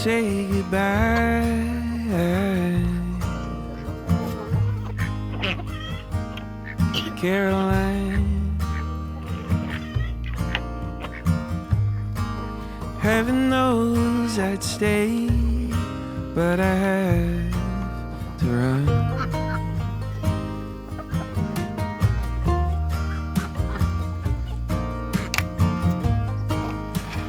say goodbye. Caroline, heaven knows I'd stay, but I have to run.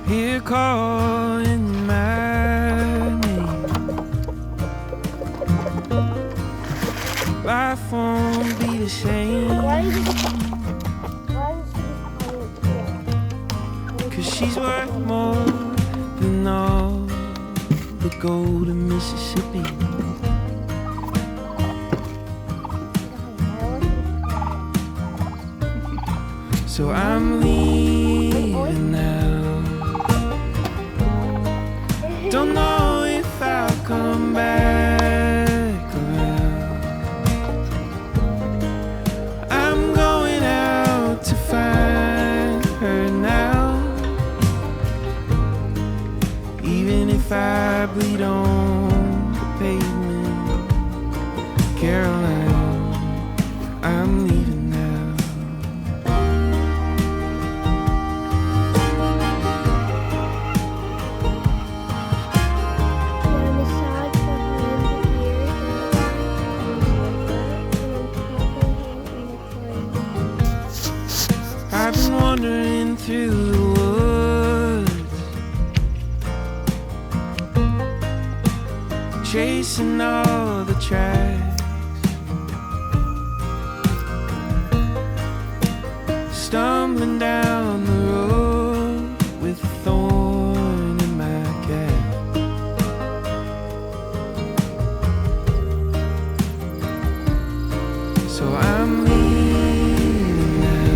Here calling my name, life won't be the same. 'Cause she's worth more than all the gold in Mississippi. So I'm leaving now. Don't know if I'll come back around. I'm going out to find her now. Even if I bleed on the pavement, Caroline, I'm leaving now. I've been wandering through the woods, chasing all the tracks, stumbling down the road with a thorn in my cap. So I'm leaving now.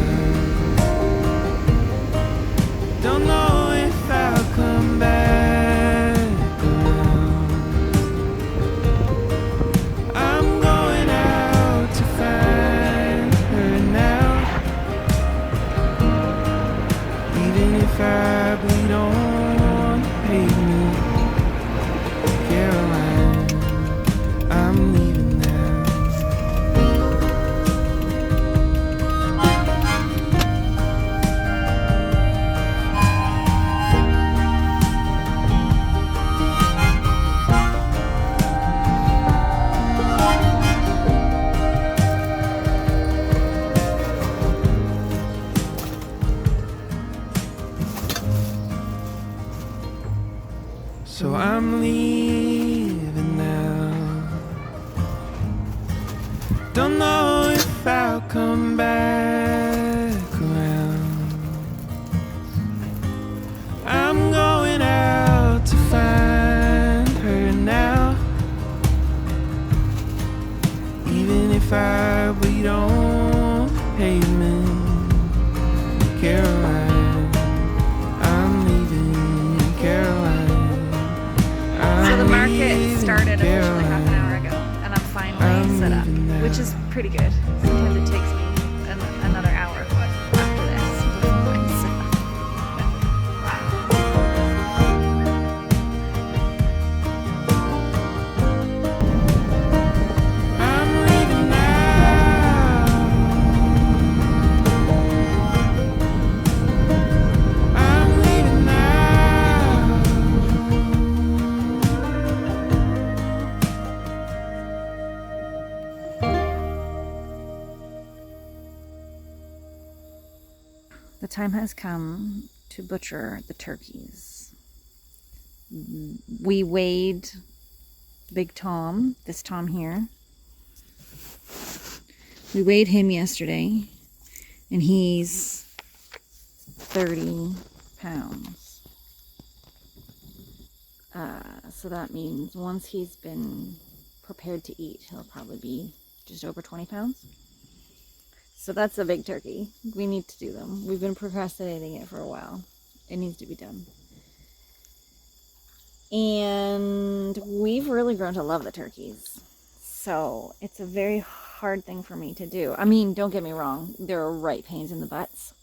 Don't know if I'll come back around. I'm going out to find her now. Even if I bleed on the pavement, Caroline, I'm leaving now. So I'm leaving now. Don't know if I'll come back around. I'm going out to find her now. Even if I bleed on pavement, Caroline, I'm leaving, Caroline. So the market started officially half an hour ago, and I'm finally set up, which is pretty good. Sometimes it takes me another hour after this before I'm set up. I'm leaving now. I'm leaving now. The time has come to butcher the turkeys. We weighed Big Tom, this Tom here. We weighed him yesterday, and he's 30 pounds. So that means once he's been prepared to eat, he'll probably be just over 20 pounds. So that's a big turkey. We need to do them. We've been procrastinating it for a while. It needs to be done. And we've really grown to love the turkeys. So it's a very hard thing for me to do. I mean, don't get me wrong, there are right pains in the butts.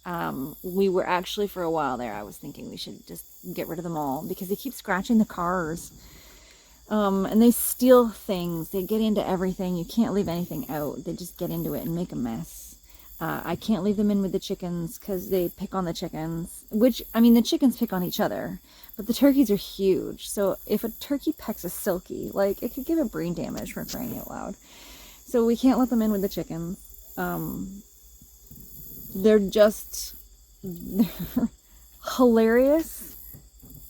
We were actually, for a while there, I was thinking we should just get rid of them all because they keep scratching the cars. And they steal things. They get into everything. You can't leave anything out. They just get into it and make a mess. I can't leave them in with the chickens because they pick on the chickens, which, I mean, the chickens pick on each other, but the turkeys are huge. So if a turkey pecks a silkie, like, it could give it brain damage, for crying out loud. So we can't let them in with the chickens. They're just hilarious,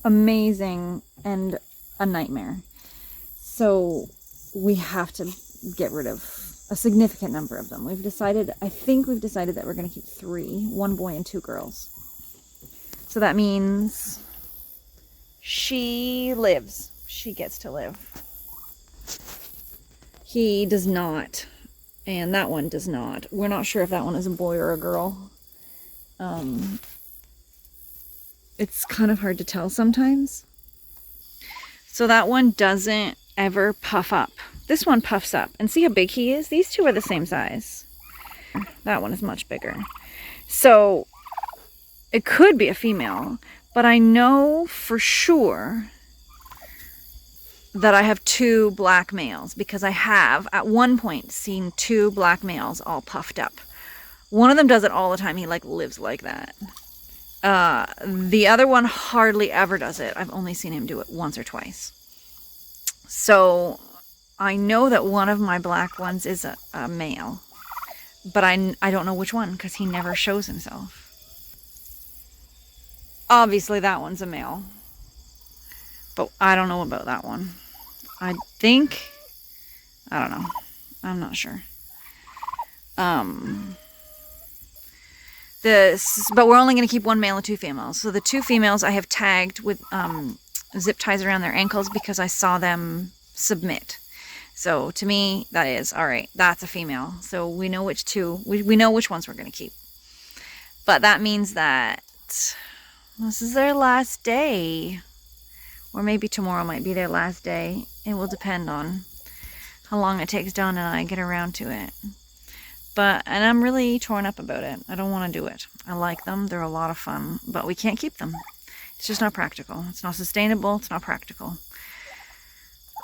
amazing, and a nightmare. So we have to get rid of a significant number of them. I think we've decided that we're going to keep 3, 1 boy and 2 girls. So that means she lives. She gets to live. He does not. And that one does not. We're not sure if that one is a boy or a girl. It's kind of hard to tell sometimes. So that one doesn't ever puff up. This one puffs up. And see how big he is? These two are the same size. That one is much bigger. So it could be a female, but I know for sure that I have 2 black males because I have at one point seen 2 black males all puffed up. One of them does it all the time. He like lives like that. The other one hardly ever does it. I've only seen him do it once or twice. So I know that one of my black ones is a male, but I don't know which one because he never shows himself. Obviously that one's a male, but I don't know about that one. I don't know. I'm not sure. But we're only going to keep 1 male and 2 females. So the 2 females I have tagged with zip ties around their ankles because I saw them submit. So to me, that is, all right, that's a female. So we know which 2, we know which ones we're going to keep. But that means that this is their last day. Or maybe tomorrow might be their last day. It will depend on how long it takes Dawn and I to get around to it. And I'm really torn up about it. I don't want to do it. I like them. They're a lot of fun. But we can't keep them. It's just not practical. It's not sustainable. It's not practical.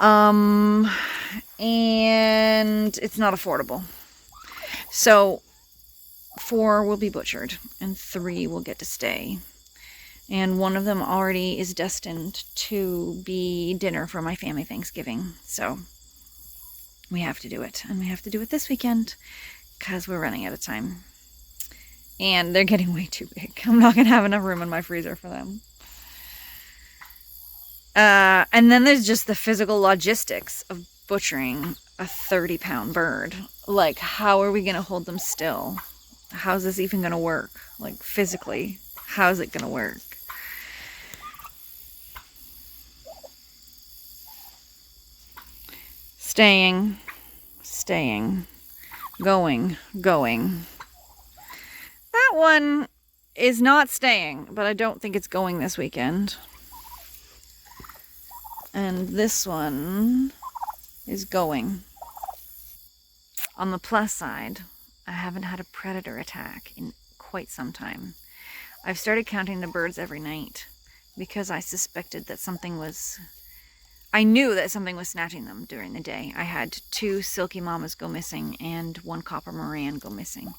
And it's not affordable. So 4 will be butchered and 3 will get to stay. And one of them already is destined to be dinner for my family Thanksgiving. So we have to do it. And we have to do it this weekend because we're running out of time. And they're getting way too big. I'm not going to have enough room in my freezer for them. And then there's just the physical logistics of butchering a 30-pound bird. Like, how are we going to hold them still? How's this even going to work? Like, physically, how's it going to work? Staying, going. That one is not staying, but I don't think it's going this weekend. And this one is going. On the plus side, I haven't had a predator attack in quite some time. I've started counting the birds every night because I suspected that I knew that something was snatching them during the day. I had 2 silky mamas go missing and 1 copper moran go missing.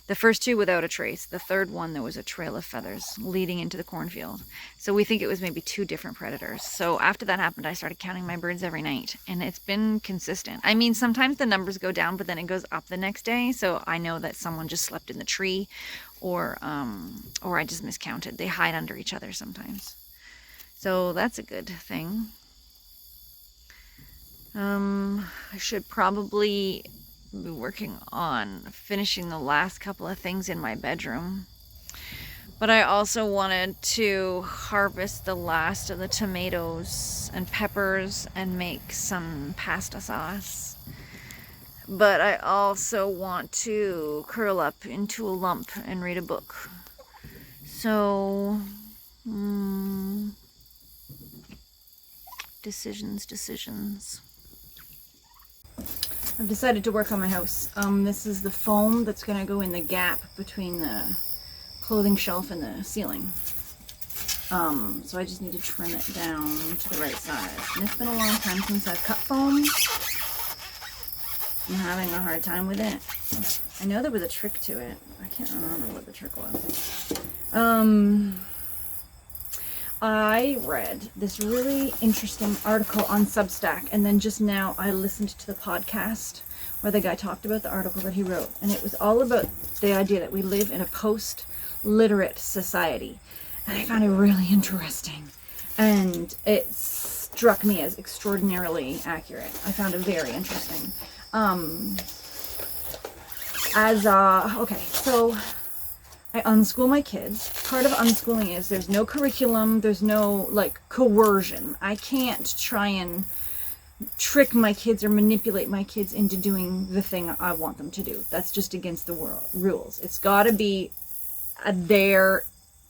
The first 2 without a trace. The third one, there was a trail of feathers leading into the cornfield. So we think it was maybe 2 different predators. So after that happened, I started counting my birds every night. And it's been consistent. I mean, sometimes the numbers go down, but then it goes up the next day. So I know that someone just slept in the tree or I just miscounted. They hide under each other sometimes. So that's a good thing. I should probably be working on finishing the last couple of things in my bedroom. But I also wanted to harvest the last of the tomatoes and peppers and make some pasta sauce. But I also want to curl up into a lump and read a book. So, decisions. I've decided to work on my house. This is the foam that's going to go in the gap between the clothing shelf and the ceiling. So I just need to trim it down to the right size. And it's been a long time since I've cut foam. I'm having a hard time with it. I know there was a trick to it. I can't remember what the trick was. I read this really interesting article on Substack, and then just now I listened to the podcast where the guy talked about the article that he wrote, and it was all about the idea that we live in a post-literate society, and I found it really interesting, and it struck me as extraordinarily accurate. I found it very interesting. Okay, so I unschool my kids. Part of unschooling is there's no curriculum, there's no like coercion. I can't try and trick my kids or manipulate my kids into doing the thing I want them to do. That's just against the rules. It's got to be their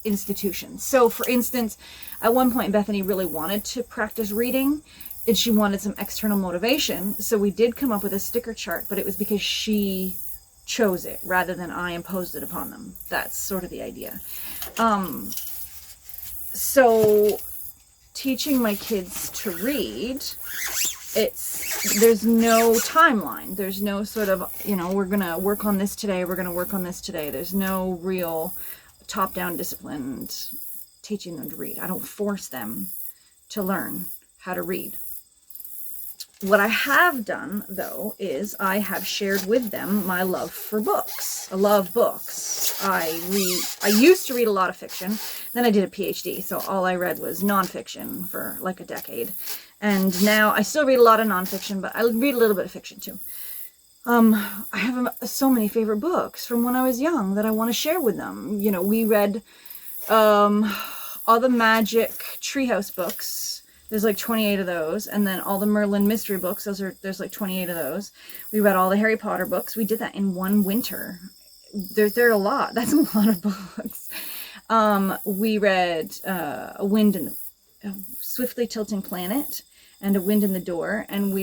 institution. So for instance, at one point Bethany really wanted to practice reading, and she wanted some external motivation. So we did come up with a sticker chart, but it was because she chose it rather than I imposed it upon them. That's sort of the idea. So teaching my kids to read, there's no timeline. There's no sort of, we're going to work on this today. We're going to work on this today. There's no real top-down disciplined teaching them to read. I don't force them to learn how to read. What I have done, though, is I have shared with them my love for books. I love books. I used to read a lot of fiction. Then I did a PhD, so all I read was nonfiction for like a decade. And now I still read a lot of nonfiction, but I read a little bit of fiction too. I have so many favorite books from when I was young that I want to share with them. We read all the Magic Treehouse books. There's like 28 of those. And then all the Merlin mystery books. There's like 28 of those. We read all the Harry Potter books. We did that in one winter. There are a lot. That's a lot of books. We read Swiftly Tilting Planet and A Wind in the Door. And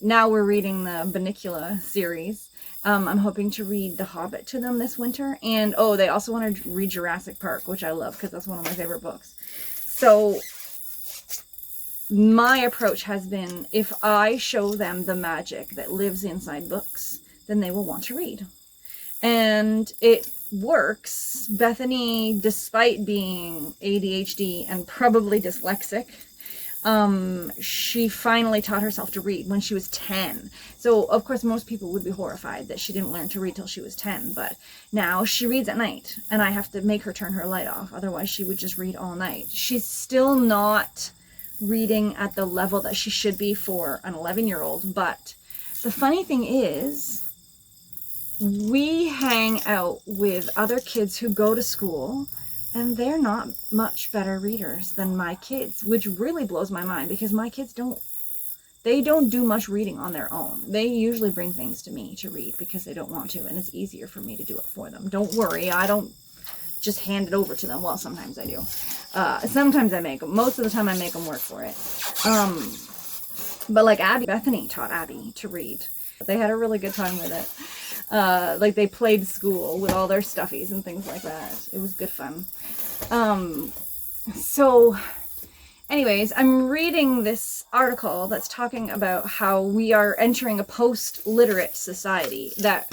now we're reading the Bunnicula series. I'm hoping to read The Hobbit to them this winter. And, they also want to read Jurassic Park, which I love because that's one of my favorite books. So my approach has been, if I show them the magic that lives inside books, then they will want to read. And it works. Bethany, despite being ADHD and probably dyslexic, she finally taught herself to read when she was 10. So, of course, most people would be horrified that she didn't learn to read till she was 10. But now she reads at night, and I have to make her turn her light off. Otherwise, she would just read all night. She's still not reading at the level that she should be for an 11-year-old. But the funny thing is, we hang out with other kids who go to school, and they're not much better readers than my kids, which really blows my mind because my kids don't do much reading on their own. They usually bring things to me to read because they don't want to, and it's easier for me to do it for them. Don't worry, I don't just hand it over to them. Well, sometimes I do. Sometimes I make them. Most of the time I make them work for it. But like Bethany taught Abby to read. They had a really good time with it. Like they played school with all their stuffies and things like that. It was good fun. So anyways, I'm reading this article that's talking about how we are entering a post-literate society, that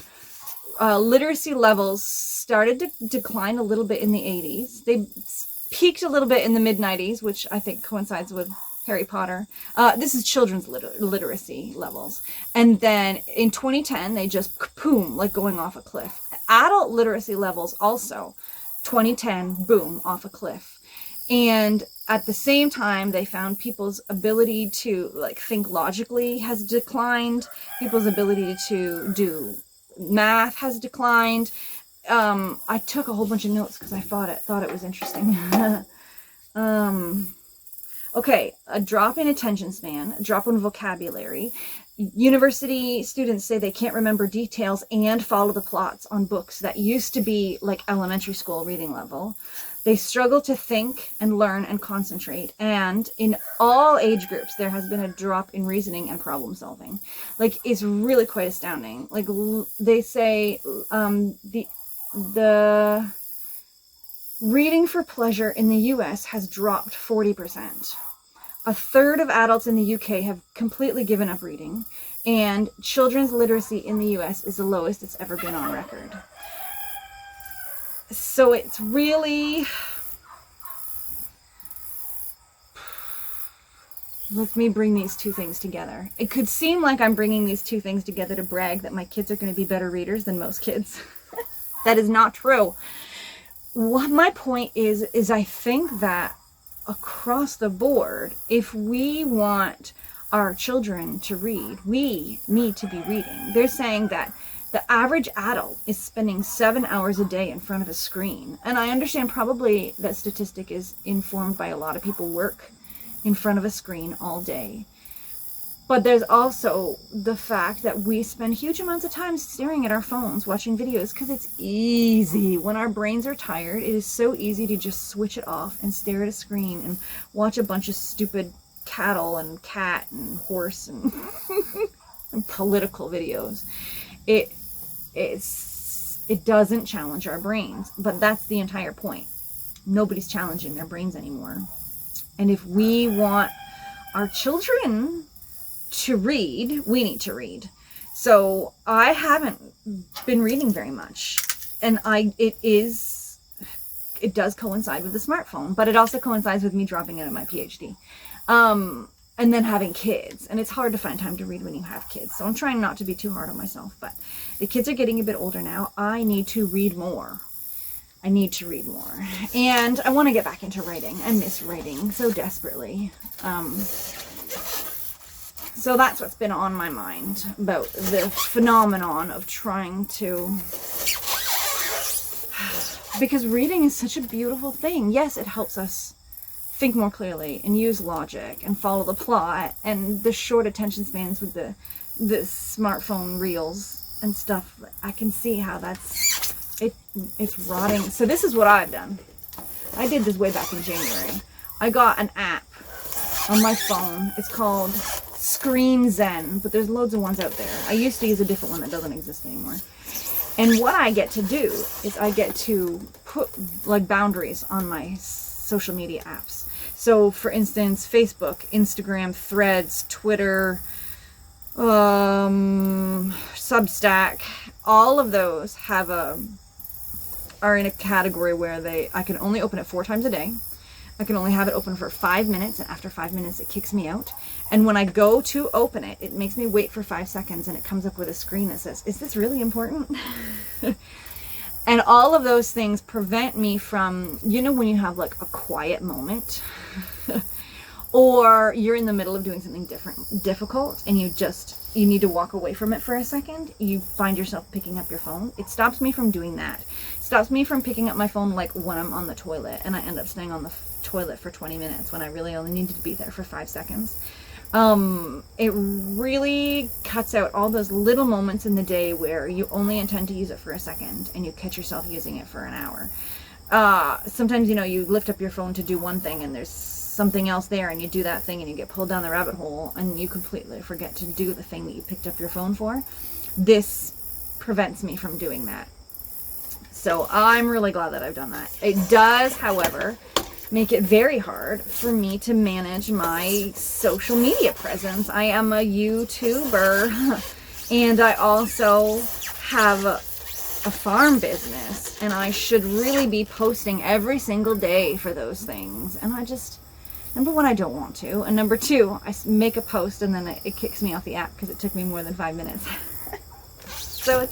literacy levels started to decline a little bit in the 80s. They peaked a little bit in the mid-90s, which I think coincides with Harry Potter. This is children's literacy levels. And then in 2010, they just boom, like going off a cliff. Adult literacy levels also, 2010, boom, off a cliff. And at the same time, they found people's ability to like think logically has declined. People's ability to do math has declined. I took a whole bunch of notes because I thought it was interesting. Okay, a drop in attention span, a drop in vocabulary. University students say they can't remember details and follow the plots on books that used to be like elementary school reading level. They struggle to think and learn and concentrate. And in all age groups, there has been a drop in reasoning and problem solving. Like, it's really quite astounding. Like, they say the reading for pleasure in the US has dropped 40%. A third of adults in the UK have completely given up reading, and children's literacy in the US is the lowest it's ever been on record. So it's really, let me bring these two things together. It could seem like I'm bringing these two things together to brag that my kids are going to be better readers than most kids. That is not true. What my point is I think that across the board, if we want our children to read, we need to be reading. They're saying that the average adult is spending 7 hours a day in front of a screen. And I understand probably that statistic is informed by a lot of people work in front of a screen all day. But there's also the fact that we spend huge amounts of time staring at our phones, watching videos, because it's easy. When our brains are tired, it is so easy to just switch it off and stare at a screen and watch a bunch of stupid cattle and cat and horse and, and political videos. It doesn't challenge our brains, but that's the entire point. Nobody's challenging their brains anymore. And if we want our children to read, we need to read. So I haven't been reading very much, and it does coincide with the smartphone, but it also coincides with me dropping out of my PhD, and then having kids, and it's hard to find time to read when you have kids. So I'm trying not to be too hard on myself, but the kids are getting a bit older now. I need to read more. And I want to get back into writing. I miss writing so desperately. So that's what's been on my mind about the phenomenon of trying to, because reading is such a beautiful thing. Yes, it helps us think more clearly and use logic and follow the plot, and the short attention spans with the smartphone reels and stuff. I can see how it's rotting. So this is what I've done. I did this way back in January. I got an app on my phone. It's called Screen Zen, but there's loads of ones out there. I used to use a different one that doesn't exist anymore. And what I get to do is I get to put like boundaries on my social media apps. So for instance, Facebook, Instagram, Threads, Twitter, Substack, all of those are in a category where I can only open it 4 times a day. I can only have it open for 5 minutes, and after 5 minutes it kicks me out. And when I go to open it, it makes me wait for 5 seconds, and it comes up with a screen that says, is this really important? And all of those things prevent me from, when you have like a quiet moment or you're in the middle of doing something difficult and you need to walk away from it for a second, you find yourself picking up your phone. It stops me from doing that. It stops me from picking up my phone like when I'm on the toilet and I end up staying on the toilet for 20 minutes when I really only needed to be there for 5 seconds. It really cuts out all those little moments in the day where you only intend to use it for a second and you catch yourself using it for an hour. Sometimes, you lift up your phone to do one thing and there's something else there and you do that thing and you get pulled down the rabbit hole and you completely forget to do the thing that you picked up your phone for. This prevents me from doing that. So I'm really glad that I've done that. It does, however, make it very hard for me to manage my social media presence. I am a YouTuber and I also have a farm business, and I should really be posting every single day for those things. And number one, I don't want to, and number two, I make a post and then it kicks me off the app because it took me more than 5 minutes. So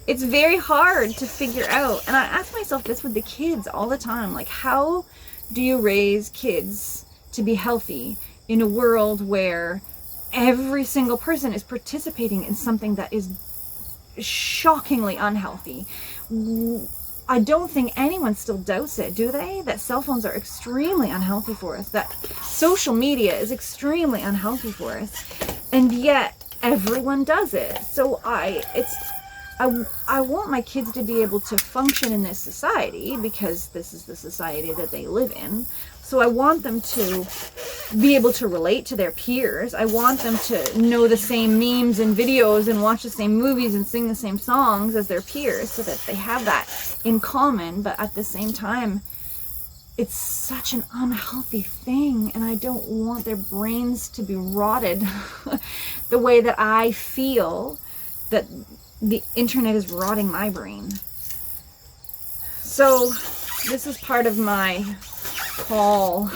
it's very hard to figure out. And I ask myself this with the kids all the time, like, how do you raise kids to be healthy in a world where every single person is participating in something that is shockingly unhealthy? I don't think anyone still doubts it, do they? That cell phones are extremely unhealthy for us, that social media is extremely unhealthy for us, and yet everyone does it. So I want my kids to be able to function in this society, because this is the society that they live in. So I want them to be able to relate to their peers. I want them to know the same memes and videos and watch the same movies and sing the same songs as their peers, so that they have that in common. But at the same time, it's such an unhealthy thing, and I don't want their brains to be rotted the way that I feel that the internet is rotting my brain. So this is part of my call.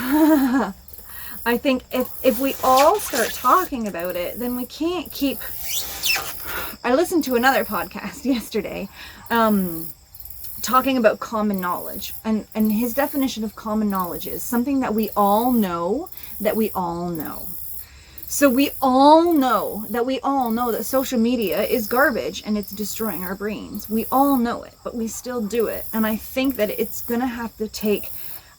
I think if we all start talking about it, then we can't keep... I listened to another podcast yesterday talking about common knowledge, and his definition of common knowledge is something that we all know that we all know. So we all know that social media is garbage and it's destroying our brains. We all know it, but we still do it. And I think that it's going to have to take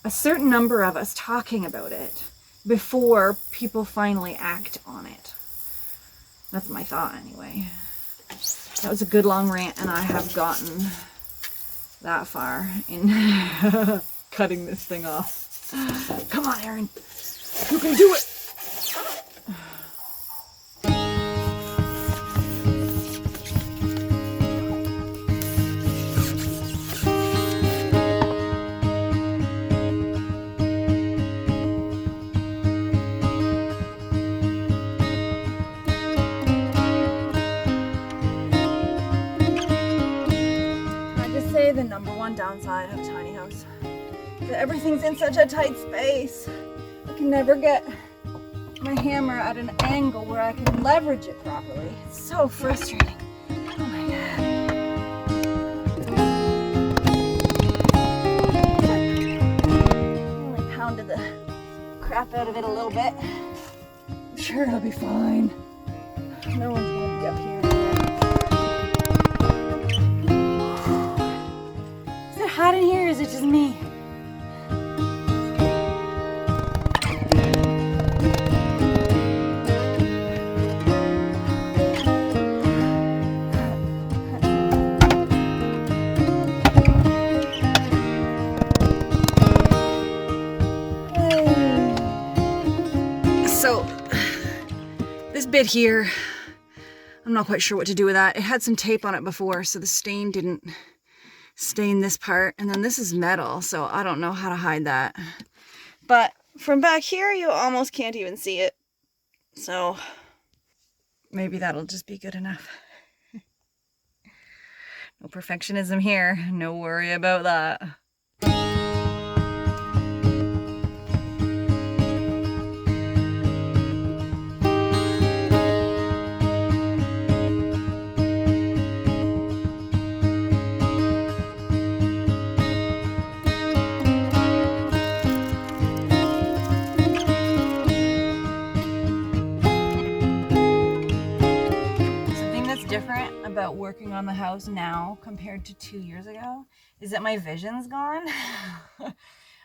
a certain number of us talking about it before people finally act on it. That's my thought anyway. That was a good long rant, and I have gotten that far in cutting this thing off. Come on, Aaron. You can do it. The number one downside of tiny house is that everything's in such a tight space. I can never get my hammer at an angle where I can leverage it properly. It's so frustrating. Oh my god. I only pounded the crap out of it a little bit. I'm sure it'll be fine. No one's gonna be up here. Hot in here, or is it just me? So, this bit here, I'm not quite sure what to do with that. It had some tape on it before, so the stain didn't stain this part, and then this is metal, so I don't know how to hide that. But from back here, you almost can't even see it, so maybe that'll just be good enough. No perfectionism here, no worry about that. About working on the house now compared to 2 years ago is that my vision's gone.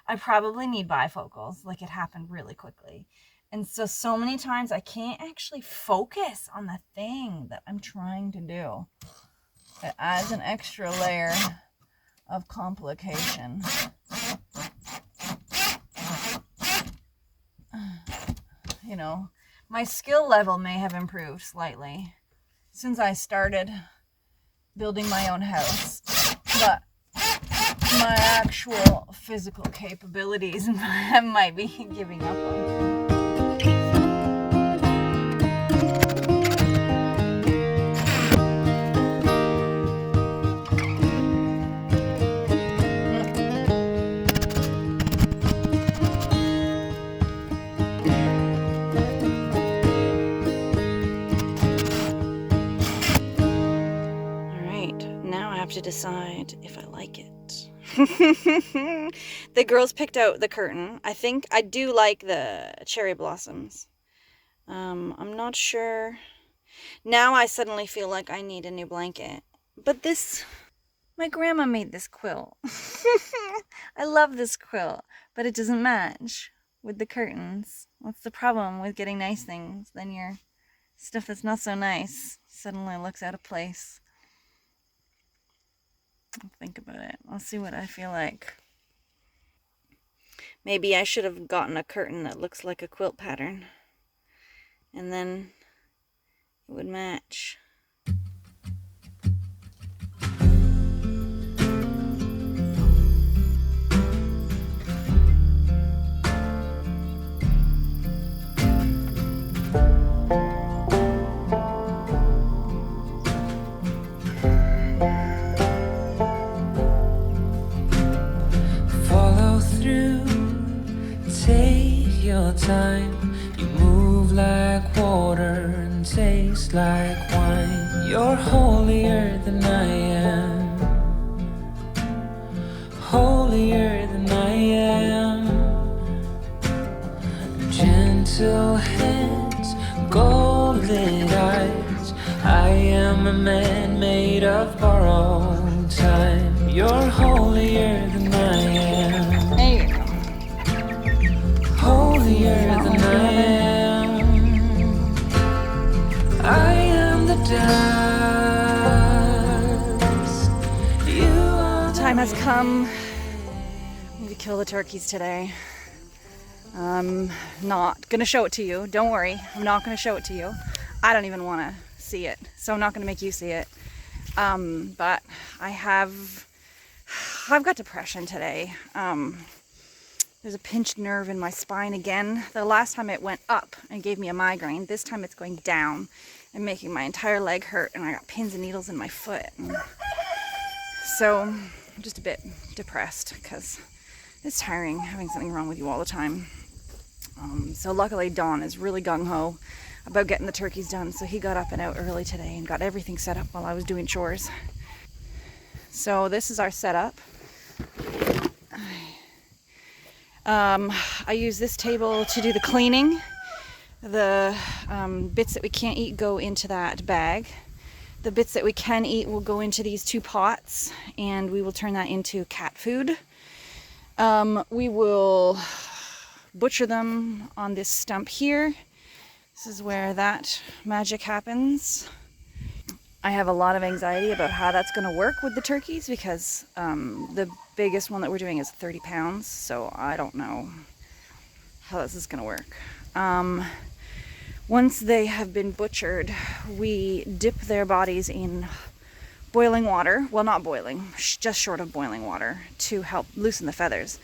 I probably need bifocals. Like, it happened really quickly, and so many times I can't actually focus on the thing that I'm trying to do. It adds an extra layer of complication. You know, my skill level may have improved slightly since I started building my own house, but my actual physical capabilities might be giving up on. To decide if I like it. The girls picked out the curtain. I think I do like the cherry blossoms. I'm not sure. Now I suddenly feel like I need a new blanket. But this My grandma made this quilt. I love this quilt, but it doesn't match with the curtains. What's the problem with getting nice things? Then your stuff that's not so nice suddenly looks out of place. I'll think about it. I'll see what I feel like. Maybe I should have gotten a curtain that looks like a quilt pattern, and then it would match. Follow through, take your time. You move like water and taste like wine. You're holier than I am, holier than I am. Gentle hands, golden eyes. I am a man made of borrowed time. You're holier than I am, There you go. holier than I am. I am the dust. You are Time has come. I need to kill the turkeys today. I'm not gonna show it to you. Don't worry. I'm not gonna show it to you. I don't even want to see it, so I'm not gonna make you see it. But I've got depression today. There's a pinched nerve in my spine again. The last time it went up and gave me a migraine. This time it's going down and making my entire leg hurt, and I got pins and needles in my foot. And so I'm just a bit depressed because it's tiring having something wrong with you all the time. So luckily Don is really gung-ho about getting the turkeys done, so he got up and out early today and got everything set up while I was doing chores. So this is our setup. I use this table to do the cleaning. The bits that we can't eat go into that bag. The bits that we can eat will go into these 2 pots, and we will turn that into cat food. We will butcher them on this stump here. This is where that magic happens. I have a lot of anxiety about how that's going to work with the turkeys because the biggest one that we're doing is 30 pounds, so I don't know how this is going to work. Once they have been butchered, we dip their bodies in boiling water. Well, not boiling, just short of boiling water to help loosen the feathers.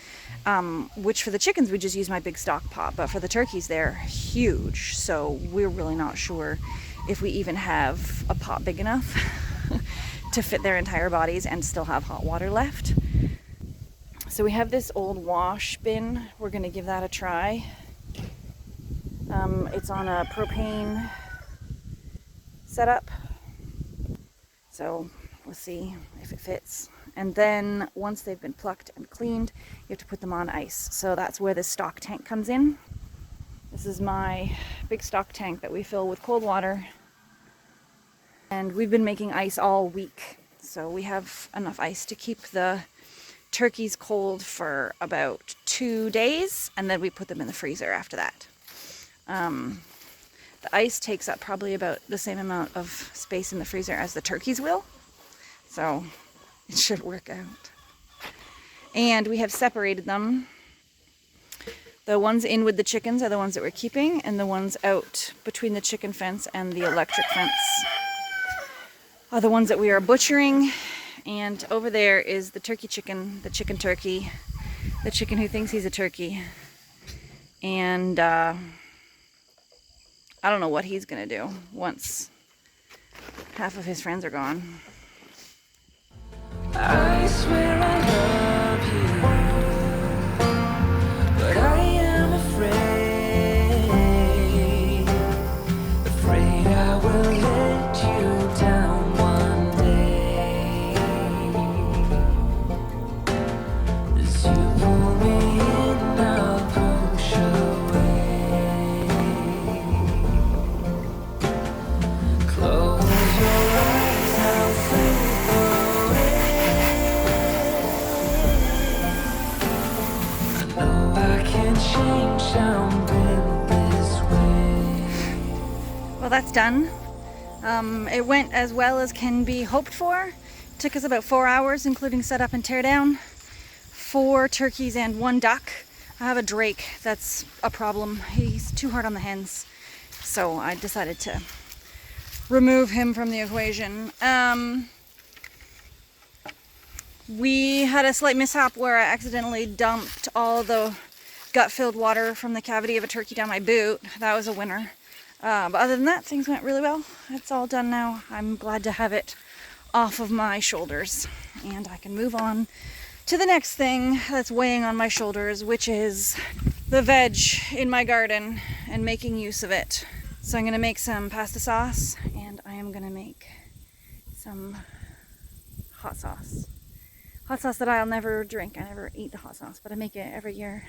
Which for the chickens, we just use my big stock pot, but for the turkeys, they're huge, so we're really not sure if we even have a pot big enough to fit their entire bodies and still have hot water left. So we have this old wash bin. We're going to give that a try. It's on a propane setup, so we'll see if it fits. And then once they've been plucked and cleaned, you have to put them on ice. So that's where this stock tank comes in. This is my big stock tank that we fill with cold water. And we've been making ice all week. So we have enough ice to keep the turkeys cold for about 2 days. And then we put them in the freezer after that. The ice takes up probably about the same amount of space in the freezer as the turkeys will. So it should work out. And we have separated them. The ones in with the chickens are the ones that we're keeping, and the ones out between the chicken fence and the electric fence are the ones that we are butchering. And over there is the turkey chicken, the chicken turkey, the chicken who thinks he's a turkey. And I don't know what he's gonna do once half of his friends are gone. I swear I love you, but I am afraid I will let you down one day, as you pull me in, I'll push away. Close your eyes, I'll slip away. change, I'm built this way. Well, that's done. It went as well as can be hoped for. Took us about 4 hours, including setup and tear down. 4 turkeys and 1 duck. I have a drake that's a problem. He's too hard on the hens. So I decided to remove him from the equation. We had a slight mishap where I accidentally dumped all the gut-filled water from the cavity of a turkey down my boot. That was a winner. But other than that, things went really well. It's all done now. I'm glad to have it off of my shoulders. And I can move on to the next thing that's weighing on my shoulders, which is the veg in my garden and making use of it. So I'm going to make some pasta sauce, and I am going to make some hot sauce. Hot sauce that I'll never drink. I never eat the hot sauce, but I make it every year.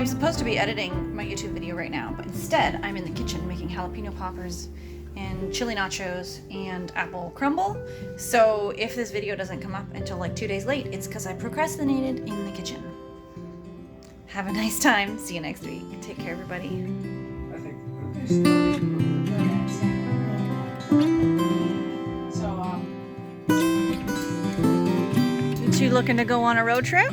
Supposed to be editing my YouTube video right now, but instead I'm in the kitchen making jalapeno poppers and chili nachos and apple crumble. So if this video doesn't come up until like 2 days late, it's because I procrastinated in the kitchen. Have a nice time. See you next week. Take care, everybody. You two looking to go on a road trip?